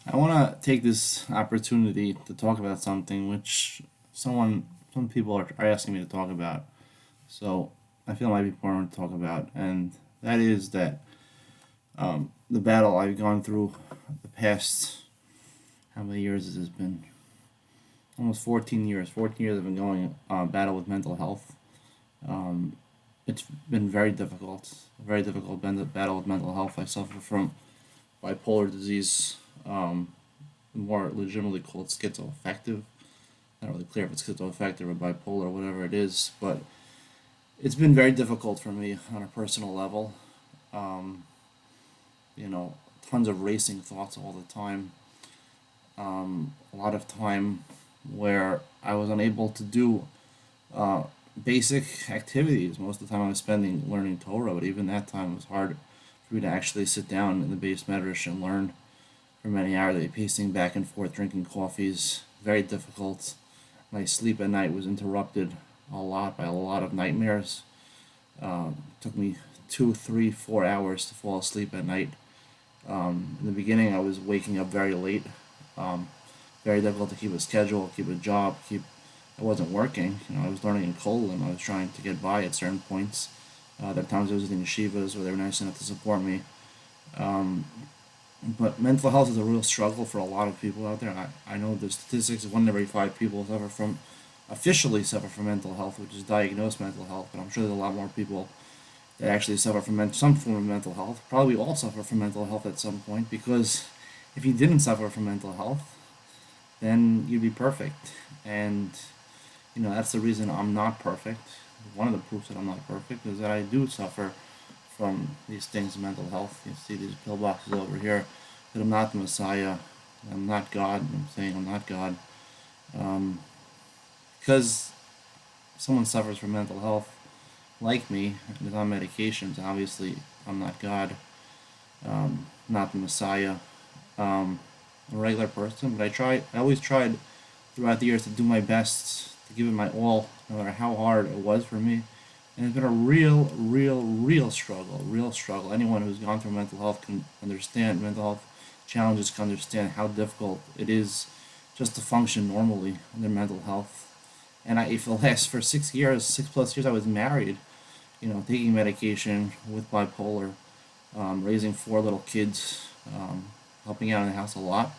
I want to take this opportunity to talk about something which some people are asking me to talk about. So I feel it might be important to talk about, and that is that the battle I've gone through the past, how many years has this been? Almost 14 years. 14 years I've been going battle with mental health. Um, it's been very difficult battle with mental health. I suffer from bipolar disease, more legitimately called schizoaffective. Not really clear if it's schizoaffective or bipolar or whatever it is, but it's been very difficult for me on a personal level. Um, you know, Tons of racing thoughts all the time. A lot of time where I was unable to do uh, basic activities. Most of the time I was spending learning Torah, but even that time was hard for me to actually sit down in the base medrash and learn for many hours. I'd be pacing back and forth, drinking coffees. Very difficult. My sleep at night was interrupted a lot by a lot of nightmares. It took me 2, 3, 4 hours to fall asleep at night. In the beginning, I was waking up very late. Um, Very difficult to keep a schedule, keep a job, keep. I wasn't working. I was learning in Kol, and I was trying to get by at certain points. There are times I was visiting yeshivas where they were nice enough to support me. Um, but mental health is a real struggle for a lot of people out there. I know the statistics: one in every 5 people officially suffer from mental health, which is diagnosed mental health. But I'm sure there's a lot more people that actually suffer from some form of mental health. Probably all suffer from mental health at some point, because if you didn't suffer from mental health, then you'd be perfect. And that's the reason I'm not perfect. One of the proofs that I'm not perfect is that I do suffer from these things, mental health. You see these pill boxes over here, that I'm not the Messiah, I'm not God. I'm saying I'm not God. Um, because someone suffers from mental health like me and is on medications, obviously I'm not God, not the Messiah. Um, I'm a regular person, but I always tried throughout the years to do my best, to give it my all, no matter how hard it was for me. And it's been a real struggle, real struggle. Anyone who's gone through mental health can understand, mental health challenges can understand how difficult it is just to function normally under mental health. And for 6 years, 6 plus years, I was married, taking medication with bipolar, raising 4 little kids, helping out in the house a lot.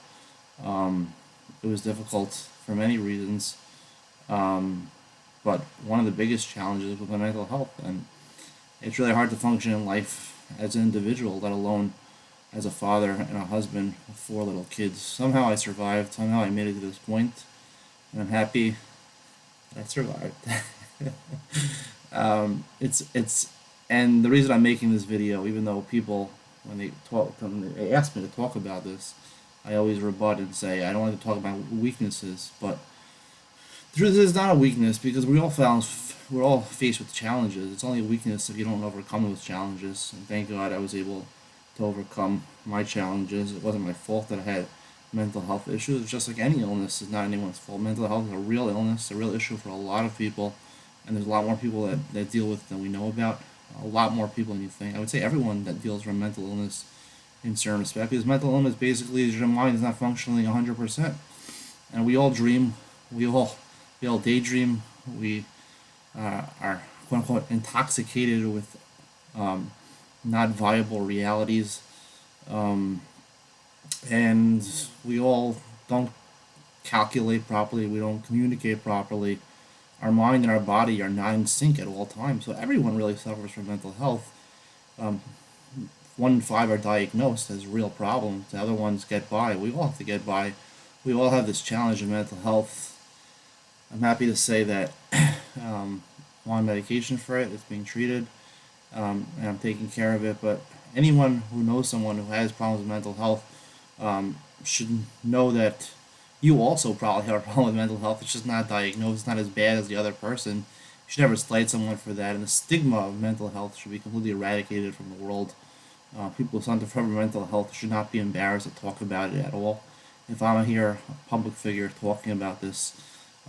Um, it was difficult for many reasons, um, but one of the biggest challenges was my mental health, and it's really hard to function in life as an individual, let alone as a father and a husband with 4 little kids. Somehow I survived. Somehow I made it to this point, and I'm happy that I survived. It's and the reason I'm making this video, even though people when they ask me to talk about this, I always rebut and say I don't like to talk about weaknesses. But the truth is, it's not a weakness, because we're all faced with challenges. It's only a weakness if you don't overcome those challenges. And thank God I was able to overcome my challenges. It wasn't my fault that I had mental health issues. It's just like any illness is not anyone's fault. Mental health is a real illness, a real issue for a lot of people, and there's a lot more people that deal with it than we know about. A lot more people than you think. I would say everyone that deals with mental illness in certain respect, because mental illness basically is your mind is not functioning 100%, and we all dream, we all daydream, we are quote unquote intoxicated with um, not viable realities, um, and we all don't calculate properly, we don't communicate properly. Our mind and our body are not in sync at all times. So everyone really suffers from mental health. Um, 1 in 5 are diagnosed as real problems. The other ones get by. We all have to get by. We all have this challenge of mental health. I'm happy to say that I'm on medication for it. It's being treated, and I'm taking care of it. But anyone who knows someone who has problems with mental health should know that you also probably have a problem with mental health. It's just not diagnosed. It's not as bad as the other person. You should never slight someone for that. And the stigma of mental health should be completely eradicated from the world. People who suffer from mental health should not be embarrassed to talk about it at all. If I'm here, a public figure, talking about this,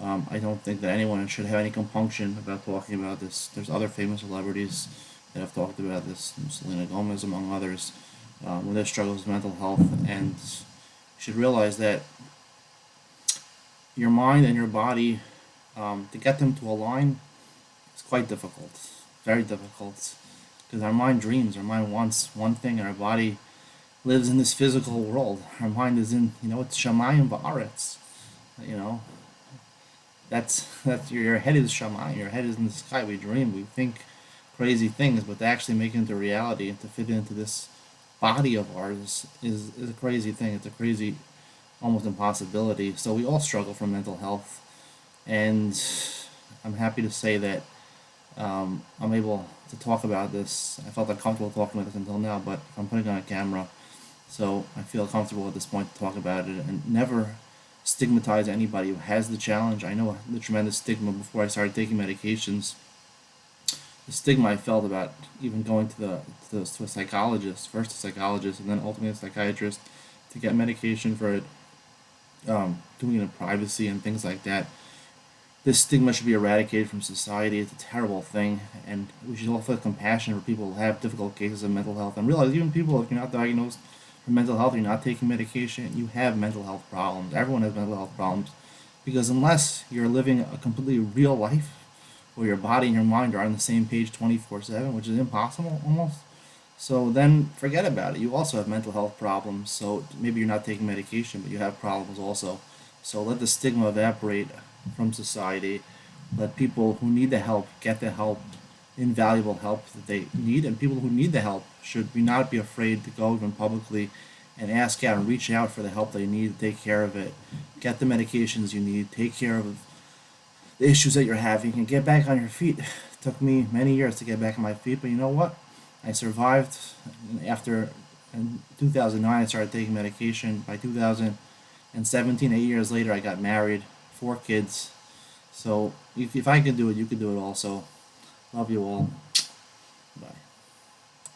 I don't think that anyone should have any compunction about talking about this. There's other famous celebrities that have talked about this, Selena Gomez among others, with their struggles with mental health, and should realize that your mind and your body, to get them to align, is quite difficult, very difficult, because our mind dreams, our mind wants one thing, and our body lives in this physical world. Our mind is in, it's Shamayim Ba'aretz. You know, that's your head is Shamayim. Your head is in the sky. We dream, we think crazy things, but to actually make it into reality and to fit into this body of ours is a crazy thing. It's a crazy, almost impossibility. So we all struggle from mental health, and I'm happy to say that I'm able to talk about this. I felt uncomfortable talking about this until now, but I'm putting on a camera, so I feel comfortable at this point to talk about it and never stigmatize anybody who has the challenge. I know the tremendous stigma before I started taking medications. The stigma I felt about even going to a psychologist, first a psychologist and then ultimately a psychiatrist, to get medication for it, doing it in privacy and things like that. This stigma should be eradicated from society. It's a terrible thing, and we should all feel compassion for people who have difficult cases of mental health and realize even people, if you're not diagnosed for mental health, you're not taking medication, you have mental health problems. Everyone has mental health problems, because unless you're living a completely real life where your body and your mind are on the same page 24/7, which is impossible almost, so then forget about it. You also have mental health problems. So maybe you're not taking medication, but you have problems also. So let the stigma evaporate from society. Let people who need the help get the help, invaluable help that they need, and people who need the help should not be afraid to go even publicly and ask out and reach out for the help they need to take care of it. Get the medications you need, take care of the issues that you're having, and get back on your feet. It took me many years to get back on my feet, but you know what? I survived. After in 2009, I started taking medication. By 2017, 8 years later, I got married, 4 kids. So if I can do it, you can do it also. Love you all. Bye.